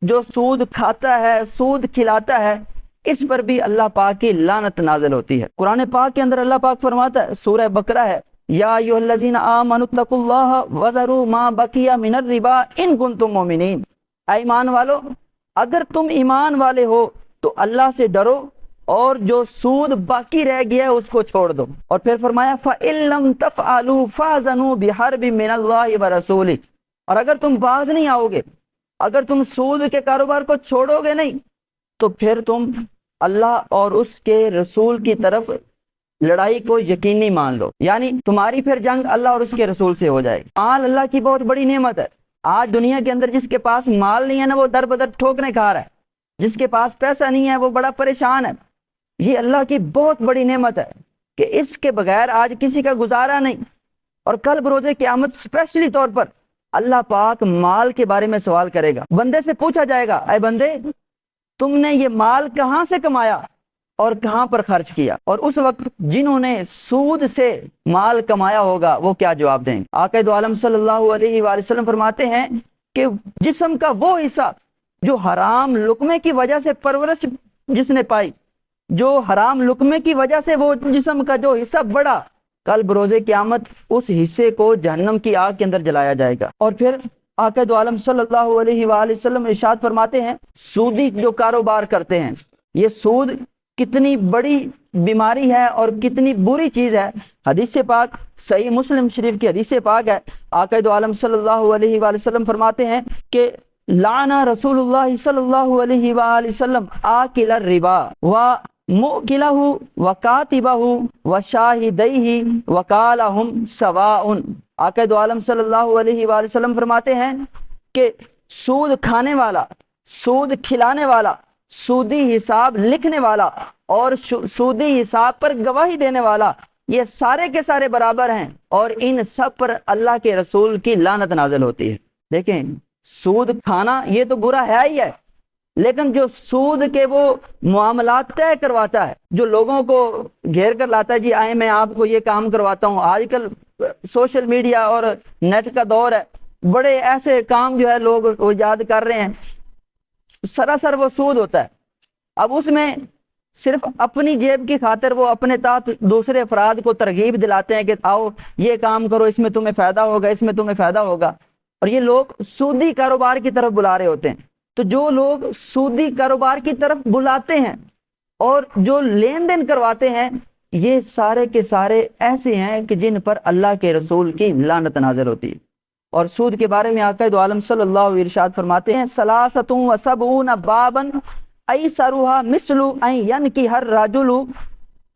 جو سود کھاتا ہے، سود کھلاتا ہے، اس پر بھی اللہ پاک کی لعنت نازل ہوتی ہے۔ قرآن پاک کے اندر اللہ پاک فرماتا ہے، سورہ بقرہ ہے، یا ایھا الذین آمنوا اتقوا اللہ وذروا ما بقی من الربا ان کنتم مؤمنین۔ اے ایمان والو، اگر تم ایمان والے ہو تو اللہ سے ڈرو اور جو سود باقی رہ گیا ہے اس کو چھوڑ دو۔ اور پھر فرمایا فَإِن لَّمْ تَفْعَلُوا فَأْذَنُوا بِحَرْبٍ مِّنَ اللَّهِ وَرَسُولِهِ۔ اور اگر تم باز نہیں آؤ گے، اگر تم سود کے کاروبار کو چھوڑو گے نہیں، تو پھر تم اللہ اور اس کے رسول کی طرف لڑائی کو یقینی مان لو، یعنی تمہاری پھر جنگ اللہ اور اس کے رسول سے ہو جائے گی۔ مال اللہ کی بہت بڑی نعمت ہے۔ آج دنیا کے اندر جس کے پاس مال نہیں ہے نا، وہ در بدر ٹھوکریں کھا رہا ہے، جس کے پاس پیسہ نہیں ہے وہ بڑا پریشان ہے۔ یہ اللہ کی بہت بڑی نعمت ہے کہ اس کے بغیر آج کسی کا گزارا نہیں۔ اور کل بروز قیامت اسپیشلی طور پر اللہ پاک مال کے بارے میں سوال کرے گا۔ بندے سے پوچھا جائے گا، اے بندے، تم نے یہ مال کہاں سے کمایا اور کہاں پر خرچ کیا؟ اور اس وقت جنہوں نے سود سے مال کمایا ہوگا وہ کیا جواب دیں گے؟ آقا دو عالم صلی اللہ علیہ وآلہ وسلم فرماتے ہیں کہ جسم کا وہ حصہ جو حرام لقمے کی وجہ سے پرورش جس نے پائی، جو حرام لقمے کی وجہ سے وہ جسم کا جو حصہ بڑا، کل بروز قیامت اس حصے کو جہنم کی آگ کے اندر جلایا جائے گا۔ اور پھر آقا دو عالم صلی اللہ علیہ وآلہ وسلم ارشاد فرماتے ہیں، سودی جو کاروبار کرتے ہیں، یہ سود کتنی بڑی بیماری ہے اور کتنی بری چیز ہے۔ حدیث پاک صحیح مسلم شریف کی حدیث پاک ہے، آقا دو عالم صلی اللہ علیہ وآلہ وسلم فرماتے ہیں کہ لعن رسول اللہ صلی اللہ علیہ وآلہ وسلم آکل الربا ومؤکلہ وکاتبہ وشاہدیہ وقال ہم سواء۔ آقا دو عالم صلی اللہ علیہ وآلہ وسلم فرماتے ہیں کہ سود کھانے والا، سود کھلانے والا، سودی حساب لکھنے والا اور سودی حساب پر گواہی دینے والا، یہ سارے کے سارے برابر ہیں، اور ان سب پر اللہ کے رسول کی لعنت نازل ہوتی ہے۔ دیکھیں، سود کھانا یہ تو برا ہے ہی ہے، لیکن جو سود کے وہ معاملات طے کرواتا ہے، جو لوگوں کو گھیر کر لاتا ہے، جی آئے میں آپ کو یہ کام کرواتا ہوں۔ آج کل سوشل میڈیا اور نیٹ کا دور ہے، بڑے ایسے کام جو ہے لوگ ایجاد کر رہے ہیں، سراسر وہ سود ہوتا ہے۔ اب اس میں صرف اپنی جیب کی خاطر وہ اپنے تحت دوسرے افراد کو ترغیب دلاتے ہیں کہ آؤ یہ کام کرو، اس میں تمہیں فائدہ ہوگا، اس میں تمہیں فائدہ ہوگا، اور یہ لوگ سودی کاروبار کی طرف بلا رہے ہوتے ہیں۔ تو جو لوگ سودی کاروبار کی طرف بلاتے ہیں اور جو لین دین کرواتے ہیں، یہ سارے کے سارے ایسے ہیں کہ جن پر اللہ کے رسول کی لعنت نازل ہوتی ہے۔ اور سود کے بارے میں آقا دو عالم صلی اللہ علیہ وسلم ارشاد فرماتے ہیں، ثلاثۃ وسبعون بابا ایسرھا مثل ان ینکح الرجل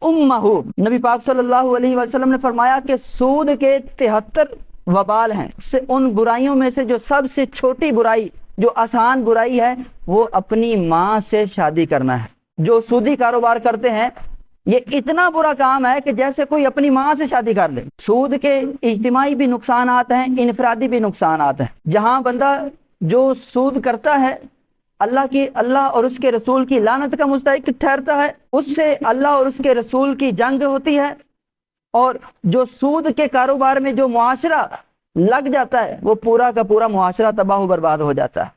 امہ۔ نبی پاک صلی اللہ علیہ وسلم نے فرمایا کہ سود کے 73 وبال ہیں، سے ان برائیوں میں سے جو سب سے چھوٹی برائی، جو آسان برائی ہے، وہ اپنی ماں سے شادی کرنا ہے۔ جو سودی کاروبار کرتے ہیں، یہ اتنا برا کام ہے کہ جیسے کوئی اپنی ماں سے شادی کر لے۔ سود کے اجتماعی بھی نقصانات ہیں، انفرادی بھی نقصانات ہیں۔ جہاں بندہ جو سود کرتا ہے اللہ اور اس کے رسول کی لعنت کا مستحق ٹھہرتا ہے، اس سے اللہ اور اس کے رسول کی جنگ ہوتی ہے، اور جو سود کے کاروبار میں جو معاشرہ لگ جاتا ہے، وہ پورا کا پورا معاشرہ تباہ و برباد ہو جاتا ہے۔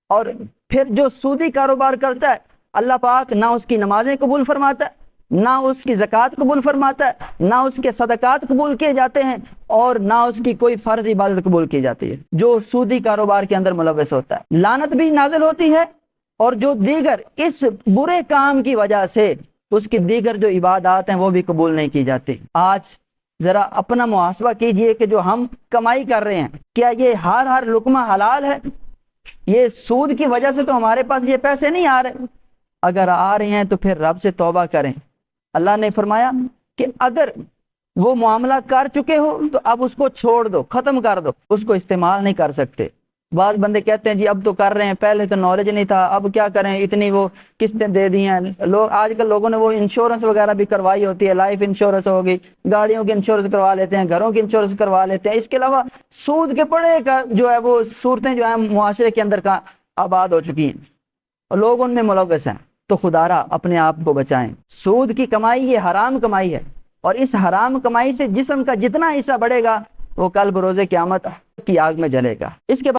اور پھر جو سودی کاروبار کرتا ہے، اللہ پاک نہ اس کی نمازیں قبول فرماتا ہے، نہ اس کی زکوٰۃ قبول فرماتا ہے، نہ اس کے صدقات قبول کیے جاتے ہیں، اور نہ اس کی کوئی فرض عبادت قبول کی جاتی ہے جو سودی کاروبار کے اندر ملوث ہوتا ہے۔ لعنت بھی نازل ہوتی ہے، اور جو دیگر اس برے کام کی وجہ سے اس کی دیگر جو عبادات ہیں وہ بھی قبول نہیں کی جاتی۔ آج ذرا اپنا محاسبہ کیجئے کہ جو ہم کمائی کر رہے ہیں، کیا یہ ہر لقمہ حلال ہے؟ یہ سود کی وجہ سے تو ہمارے پاس یہ پیسے نہیں آ رہے۔ اگر آ رہے ہیں تو پھر رب سے توبہ کریں۔ اللہ نے فرمایا کہ اگر وہ معاملہ کر چکے ہو تو اب اس کو چھوڑ دو، ختم کر دو، اس کو استعمال نہیں کر سکتے۔ بعض بندے کہتے ہیں جی اب تو کر رہے ہیں، پہلے تو نالج نہیں تھا، اب کیا کریں، اتنی وہ قسطیں دے دی ہیں لوگ۔ آج کل لوگوں نے وہ انشورنس وغیرہ بھی کروائی ہوتی ہے، لائف انشورنس ہوگی، گاڑیوں کی انشورنس کروا لیتے ہیں، گھروں کی انشورنس کروا لیتے ہیں۔ اس کے علاوہ سود کے بڑے کا جو ہے وہ صورتیں جو ہیں معاشرے کے اندر کا آباد ہو چکی ہیں، اور لوگ ان میں ملوث ہیں۔ تو خدارا اپنے آپ کو بچائیں۔ سود کی کمائی یہ حرام کمائی ہے، اور اس حرام کمائی سے جسم کا جتنا حصہ بڑھے گا وہ کل بروز قیامت کی آگ میں جلے گا۔ اس کے